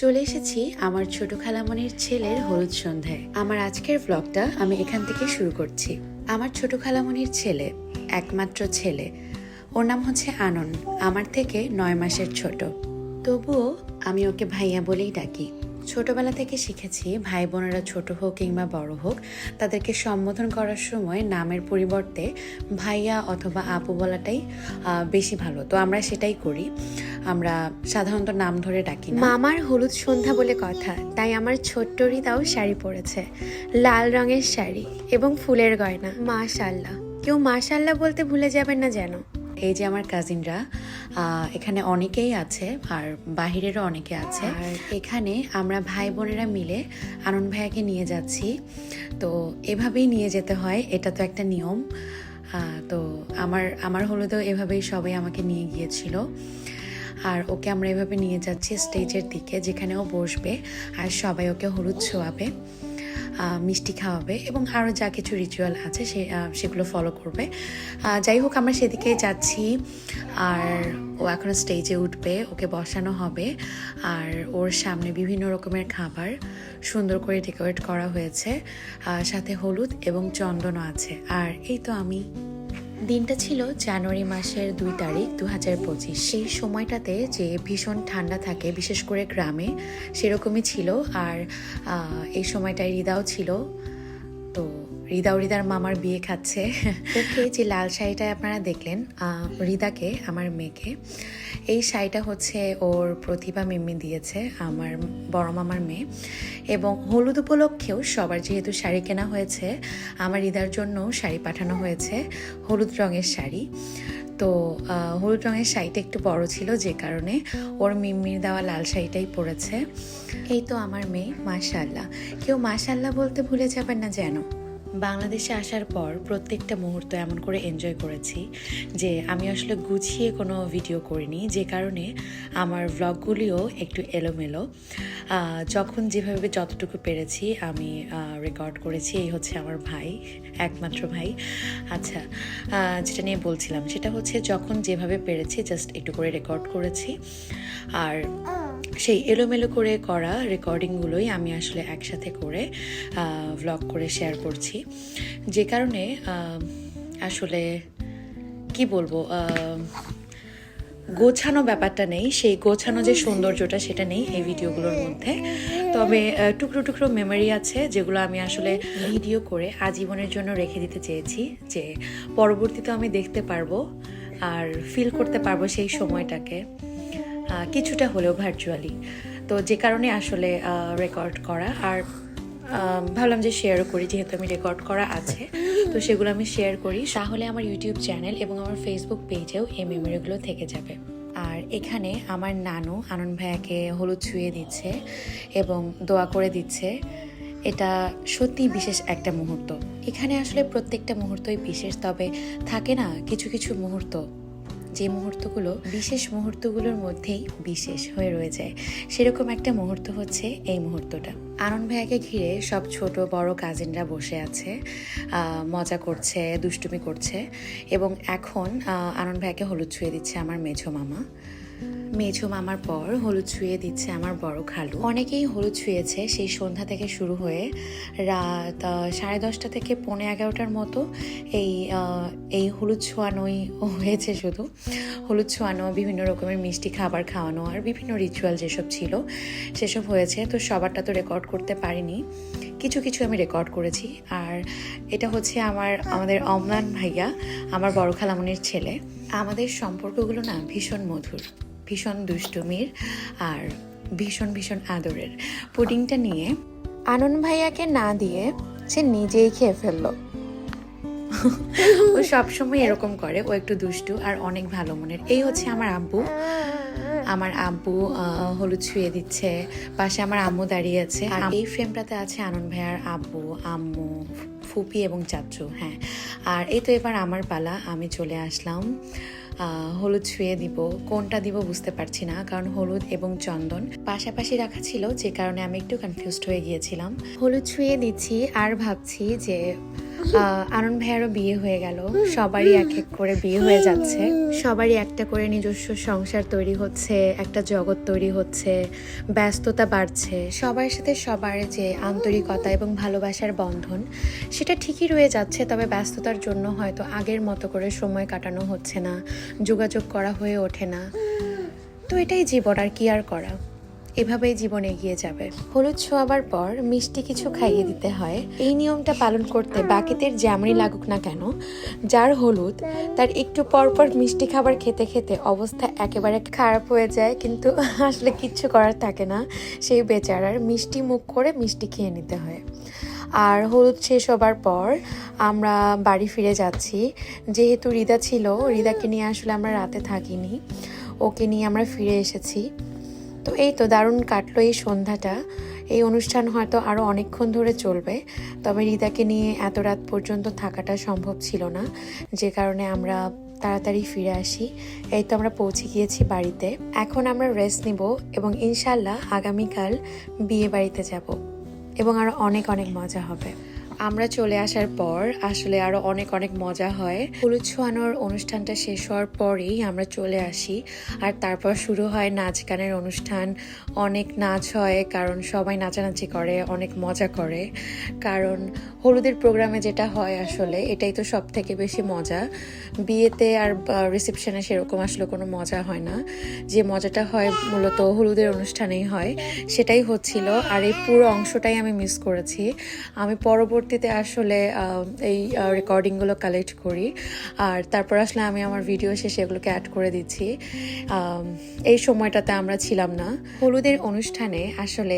চলে এসেছি আমার ছোট খালামণির ছেলের হলুদ সন্ধ্যায়। আমার আজকের ব্লগটা আমি এখান থেকে শুরু করছি। আমার ছোট খালামণির ছেলে, একমাত্র ছেলে, ওর নাম হচ্ছে আনন, আমার থেকে 9 মাসের ছোট। তবুও আমি ওকে ভাইয়া বলেই ডাকি। ছোটবেলা থেকে শিখেছি ভাই বোনেরা ছোট হোক কিংবা বড় হোক, তাদেরকে সম্বোধন করার সময় নামের পরিবর্তে ভাইয়া অথবা আপু বলাটাই বেশি ভালো। তো আমরা সেটাই করি, আমরা সাধারণত নাম ধরে ডাকি না। মামার হলুদ সন্ধ্যা বলে কথা, তাই আমার ছোট্ট রিতাও শাড়ি পরেছে, লাল রঙের শাড়ি এবং ফুলের গয়না। মাশাআল্লাহ, কেউ মাশাআল্লাহ বলতে ভুলে যাবেন না যেন। এই যে আমার কাজিনরা, এখানে অনেকেই আছে আর বাহিরেরও অনেকে আছে। আর এখানে আমরা ভাই বোনেরা মিলে আনন্দ ভাইয়াকে নিয়ে যাচ্ছি। তো এভাবেই নিয়ে যেতে হয়, এটা তো একটা নিয়ম। তো আমার হলুদেও এভাবেই সবাই আমাকে নিয়ে গিয়েছিল। আর ওকে আমরা এভাবে নিয়ে যাচ্ছি স্টেজের দিকে, যেখানে ও বসবে আর সবাই ওকে হলুদ ছোঁয়াবে, মিষ্টি খাওয়াবে এবং আরও যা কিছু রিচুয়াল আছে সেগুলো ফলো করবে। যাই হোক, আমরা সেদিকেই যাচ্ছি। আর ও এখন স্টেজে উঠবে, ওকে বসানো হবে। আর ওর সামনে বিভিন্ন রকমের খাবার সুন্দর করে ডেকোরেট করা হয়েছে, সাথে হলুদ এবং চন্দনও আছে। আর এই তো আমি। দিনটা ছিল জানুয়ারি মাসের 2 তারিখ 2025। সেই সময়টাতে যে ভীষণ ঠান্ডা থাকে, বিশেষ করে গ্রামে, সেরকমই ছিল। আর এই সময়টায় রিদাও ছিল। তো রিদার মামার বিয়ে খাচ্ছে। ওকে যে লাল শাড়িটায় আপনারা দেখলেন, রিদাকে, আমার মেয়েকে, এই শাড়িটা হচ্ছে ওর প্রতিভা মিম্মি দিয়েছে, আমার বড় মামার মেয়ে। এবং হলুদ উপলক্ষেও সবার যেহেতু শাড়ি কেনা হয়েছে, আমার রিদার জন্য শাড়ি পাঠানো হয়েছে, হলুদ রঙের শাড়ি। তো হলুদ রঙের শাড়িটা একটু বড় ছিল, যে কারণে ওর মিম্মির দেওয়া লাল শাড়িটাই পরেছে। এই তো আমার মেয়ে, মাশাআল্লাহ। কেউ মাশাআল্লাহ বলতে ভুলে যাবেন না যেন। বাংলাদেশে আসার পর প্রত্যেকটা মুহূর্ত এমন করে এনজয় করেছি যে আমি আসলে গুছিয়ে কোনো ভিডিও করিনি, যে কারণে আমার ভ্লগগুলিও একটু এলোমেলো। যখন যেভাবে যতটুকু পেরেছি আমি রেকর্ড করেছি। এই হচ্ছে আমার ভাই, একমাত্র ভাই। আচ্ছা, যেটা নিয়ে বলছিলাম সেটা হচ্ছে যখন যেভাবে পেরেছি জাস্ট একটু করে রেকর্ড করেছি। আর সেই এলোমেলো করে করা রেকর্ডিংগুলোই আমি আসলে একসাথে করে ভ্লগ করে শেয়ার করছি, যে কারণে আসলে কি বলবো, গোছানো ব্যাপারটা নেই, সেই গোছানো যে সৌন্দর্যটা সেটা নেই এই ভিডিওগুলোর মধ্যে। তবে টুকরো টুকরো মেমোরি আছে, যেগুলো আমি আসলে ভিডিও করে আজীবনের জন্য রেখে দিতে চেয়েছি, যে পরবর্তীতে আমি দেখতে পারবো আর ফিল করতে পারবো সেই সময়টাকে, কিছুটা হলেও ভার্চুয়ালি। তো যে কারণে আসলে রেকর্ড করা, আর ভাবলাম যে শেয়ারও করি, যেহেতু আমি রেকর্ড করা আছে তো সেগুলো আমি শেয়ার করি, তাহলে আমার ইউটিউব চ্যানেল এবং আমার ফেসবুক পেজেও এই মেমোরিগুলো থেকে যাবে। আর এখানে আমার নানু আনন্দ ভাইয়াকে হলুদ ছুঁয়ে দিচ্ছে এবং দোয়া করে দিচ্ছে। এটা সত্যি বিশেষ একটা মুহূর্ত। এখানে আসলে প্রত্যেকটা মুহূর্তই বিশেষ, তবে থাকে না কিছু কিছু মুহূর্ত, যে মুহূর্তগুলো বিশেষ মুহূর্তগুলোর মধ্যেই বিশেষ হয়ে রয়ে যায়। সেরকম একটা মুহূর্ত হচ্ছে এই মুহূর্তটা। আনন্দ ভাইয়াকে ঘিরে সব ছোট বড় কাজিনরা বসে আছে, মজা করছে, দুষ্টুমি করছে। এবং এখন আনন্দ ভাইয়াকে হলুদ ছুঁয়ে দিচ্ছে আমার মেঝো মামার পর হলুদ ছুঁয়ে দিচ্ছে আমার বড় খালু। অনেকেই হলুদ ছুঁয়েছে সেই সন্ধ্যা থেকে শুরু হয়ে রাত 10:30 থেকে 11:45 মতো এই হলুদ ছোঁয়ানোই হয়েছে। শুধু হলুদ ছোঁয়ানো, বিভিন্ন রকমের মিষ্টি খাবার খাওয়ানো আর বিভিন্ন রিচুয়াল যেসব ছিল সেসব হয়েছে। তো সবারটা তো রেকর্ড করতে পারিনি, কিছু কিছু আমি রেকর্ড করেছি। আর এটা হচ্ছে আমাদের অম্লান ভাইয়া, আমার বড় খালামণির ছেলে। আমাদের সম্পর্কগুলো না ভীষণ মধুর, ভীষণ দুষ্টুমির আর ভীষণ ভীষণ আদরের। পুডিংটা নিয়ে আনন্দ ভাইয়াকে না দিয়ে সে নিজেই খেয়ে ফেললো। ও সবসময় এরকম করে, ও একটু দুষ্টু আর অনেক ভালো মনের। এই হচ্ছে আমার আব্বু হলুদ ছুঁয়ে দিচ্ছে, পাশে আমার আম্মু দাঁড়িয়ে আছে। আর এই ফ্রেমটাতে আছে আনন্দ ভাইয়ার আব্বু, আম্মু, ফুপি এবং চাচু। হ্যাঁ, আর এই তো এবার আমার পালা, আমি চলে আসলাম। হলুদ ছুঁয়ে দিব, কোনটা দিব বুঝতে পারছি না, কারণ হলুদ এবং চন্দন পাশাপাশি রাখা ছিল, যে কারণে আমি একটু কনফিউজড হয়ে গিয়েছিলাম। হলুদ ছুঁয়ে দিচ্ছি আর ভাবছি যে আনন্দ ভাইয়ারও বিয়ে হয়ে গেল, সবারই এক এক করে বিয়ে হয়ে যাচ্ছে, সবারই একটা করে নিজস্ব সংসার তৈরি হচ্ছে, একটা জগৎ তৈরি হচ্ছে, ব্যস্ততা বাড়ছে। সবার সাথে সবার যে আন্তরিকতা এবং ভালোবাসার বন্ধন সেটা ঠিকই রয়ে যাচ্ছে, তবে ব্যস্ততার জন্য হয়তো আগের মতো করে সময় কাটানো হচ্ছে না, যোগাযোগ করা হয়ে ওঠে না। তো এটাই জীবন, আর কি আর করা, এভাবেই জীবন এগিয়ে যাবে। হলুদ ছোঁয়াবার পর মিষ্টি কিছু খাইয়ে দিতে হয়। এই নিয়মটা পালন করতে বাকিদের যেমনই লাগুক না কেন, যার হলুদ তার একটু পর পর মিষ্টি খাবার খেতে খেতে অবস্থা একেবারে খারাপ হয়ে যায়, কিন্তু আসলে কিচ্ছু করার থাকে না, সেই বেচারার মিষ্টি মুখ করে মিষ্টি খেয়ে নিতে হয়। আর হলুদ শেষ হবার পর আমরা বাড়ি ফিরে যাচ্ছি। যেহেতু রিদা ছিল, রিদাকে নিয়ে আসলে আমরা রাতে থাকিনি, ওকে নিয়ে আমরা ফিরে এসেছি। তো এই তো দারুণ কাটলো এই সন্ধ্যাটা। এই অনুষ্ঠান হয়তো আরও অনেকক্ষণ ধরে চলবে, তবে রিদাকে নিয়ে এত রাত পর্যন্ত থাকাটা সম্ভব ছিল না, যে কারণে আমরা তাড়াতাড়ি ফিরে আসি। এই তো আমরা পৌঁছে গিয়েছি বাড়িতে। এখন আমরা রেস্ট নিব এবং ইনশাল্লাহ আগামীকাল বিয়ে বাড়িতে যাব এবং আরও অনেক অনেক মজা হবে। আমরা চলে আসার পর আসলে আরও অনেক অনেক মজা হয়। হলুদ ছোঁয়ানোর অনুষ্ঠানটা শেষ হওয়ার পরেই আমরা চলে আসি, আর তারপর শুরু হয় নাচ গানের অনুষ্ঠান। অনেক নাচ হয়, কারণ সবাই নাচানাচি করে, অনেক মজা করে। কারণ হলুদের প্রোগ্রামে যেটা হয় আসলে এটাই তো সব থেকে বেশি মজা। বিয়েতে আর রিসেপশনে সেরকম আসলে কোনো মজা হয় না, যে মজাটা হয় মূলত হলুদের অনুষ্ঠানেই হয়, সেটাই হচ্ছিল। আর এই পুরো অংশটাই আমি মিস করেছি। আমি পরবর্তীতে আসলে এই রেকর্ডিংগুলো কালেক্ট করি, আর তারপর আসলে আমি আমার ভিডিও শেষে এগুলোকে অ্যাড করে দিচ্ছি। এই সময়টাতে আমরা ছিলাম না হলুদের অনুষ্ঠানে। আসলে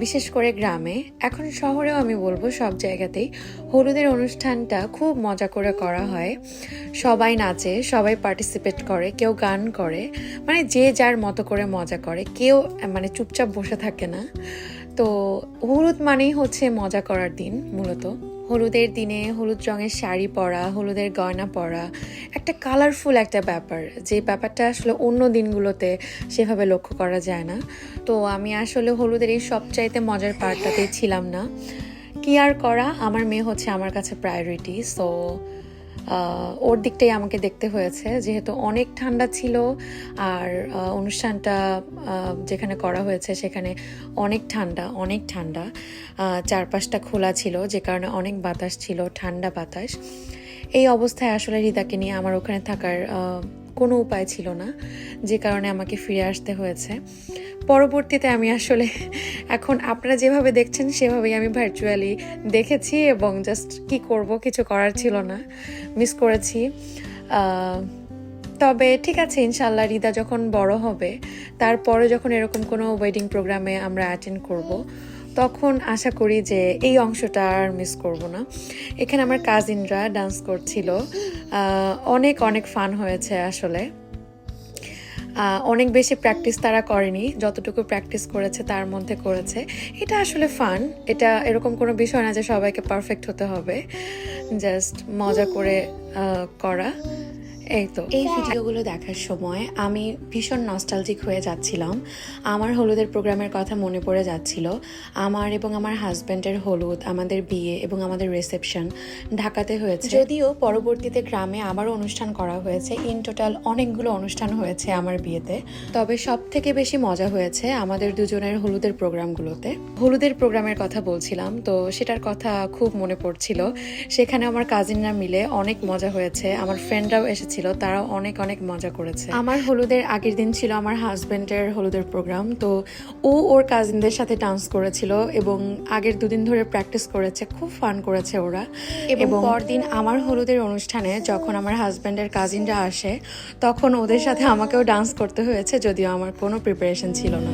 বিশেষ করে গ্রামে, এখন শহরেও আমি বলবো সব জায়গাতেই হলুদের অনুষ্ঠানটা খুব মজা করে করা হয়। সবাই নাচে, সবাই পার্টিসিপেট করে, কেউ গান করে, মানে যে যার মতো করে মজা করে, কেউ মানে চুপচাপ বসে থাকে না। তো হলুদ মানেই হচ্ছে মজা করার দিন মূলত। হলুদের দিনে হলুদ রঙের শাড়ি পরা, হলুদের গয়না পরা একটা কালারফুল একটা ব্যাপার, যে ব্যাপারটা আসলে অন্য দিনগুলোতে সেভাবে লক্ষ্য করা যায় না। তো আমি আসলে হলুদের এই সবচাইতে মজার পার্টটাতেই ছিলাম না। কি আর করা, আমার মেয়ে হচ্ছে আমার কাছে প্রায়োরিটি, সো ওর দিকটাই আমাকে দেখতে হয়েছে। যেহেতু অনেক ঠান্ডা ছিল, আর অনুষ্ঠানটা যেখানে করা হয়েছে সেখানে অনেক ঠান্ডা, চারপাশটা খোলা ছিল, যে কারণে অনেক বাতাস ছিল, ঠান্ডা বাতাস। এই অবস্থায় আসলে রিদাকে নিয়ে আমার ওখানে থাকার কোনো উপায় ছিল না, যে কারণে আমাকে ফিরে আসতে হয়েছে। পরবর্তীতে আমি আসলে এখন আপনারা যেভাবে দেখছেন সেভাবেই আমি ভার্চুয়ালি দেখেছি, এবং জাস্ট কি করব, কিছু করার ছিল না, মিস করেছি। তবে ঠিক আছে, ইনশাল্লাহ রিদা যখন বড় হবে, তারপরে যখন এরকম কোনো ওয়েডিং প্রোগ্রামে আমরা অ্যাটেন্ড করব, তখন আশা করি যে এই অংশটা আর মিস করব না। এখানে আমার কাজিনরা ডান্স করছিল, অনেক অনেক ফান হয়েছে আসলে। অনেক বেশি প্র্যাকটিস তারা করেনি, যতটুকু প্র্যাকটিস করেছে তার মধ্যে করেছে। এটা আসলে ফান, এটা এরকম কোনো বিষয় না যে সবাইকে পারফেক্ট হতে হবে, জাস্ট মজা করে করা। এই তো এই ভিডিওগুলো দেখার সময় আমি ভীষণ নস্টালজিক হয়ে যাচ্ছিলাম। আমার হলুদের প্রোগ্রামের কথা মনে পড়ে যাচ্ছিল। আমার এবং আমার হাজব্যান্ডের হলুদ, আমাদের বিয়ে এবং আমাদের রিসেপশন ঢাকাতে হয়েছে। যদিও পরবর্তীতে গ্রামে আবারও অনুষ্ঠান করা হয়েছে, ইন টোটাল অনেকগুলো অনুষ্ঠান হয়েছে আমার বিয়েতে। তবে সব থেকে বেশি মজা হয়েছে আমাদের দুজনের হলুদের প্রোগ্রামগুলোতে। হলুদের প্রোগ্রামের কথা বলছিলাম, তো সেটার কথা খুব মনে পড়ছিল। সেখানে আমার কাজিনরা মিলে অনেক মজা হয়েছে, আমার ফ্রেন্ডরাও এসেছিল, তারাও অনেক অনেক মজা করেছে। আমার হলুদের আগের দিন ছিল আমার হাজবেন্ডের হলুদের প্রোগ্রাম, তো ও ওর কাজিনদের সাথে ডান্স করেছিল এবং আগের দুদিন ধরে প্র্যাকটিস করেছে, খুব ফান করেছে ওরা। এবং পরদিন আমার হলুদের অনুষ্ঠানে যখন আমার হাজবেন্ডের কাজিনরা আসে, তখন ওদের সাথে আমাকেও ডান্স করতে হয়েছে, যদিও আমার কোনো প্রিপারেশন ছিল না।